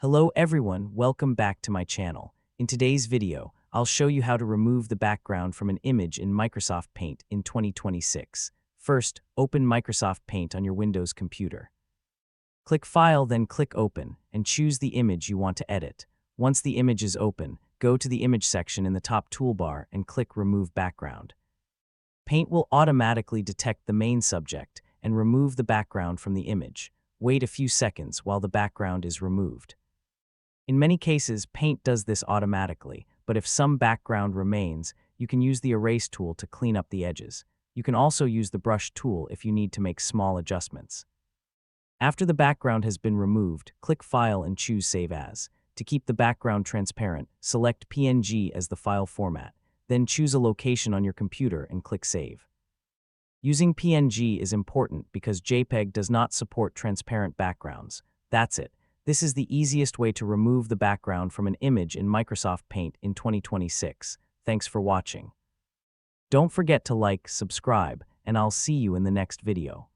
Hello everyone, welcome back to my channel. In today's video, I'll show you how to remove the background from an image in Microsoft Paint in 2026. First, open Microsoft Paint on your Windows computer. Click File, then click Open, and choose the image you want to edit. Once the image is open, go to the Image section in the top toolbar and click Remove Background. Paint will automatically detect the main subject and remove the background from the image. Wait a few seconds while the background is removed. In many cases, Paint does this automatically, but if some background remains, you can use the Erase tool to clean up the edges. You can also use the Brush tool if you need to make small adjustments. After the background has been removed, click File and choose Save As. To keep the background transparent, select PNG as the file format. Then choose a location on your computer and click Save. Using PNG is important because JPEG does not support transparent backgrounds. That's it. This is the easiest way to remove the background from an image in Microsoft Paint in 2026. Thanks for watching. Don't forget to like, subscribe, and I'll see you in the next video.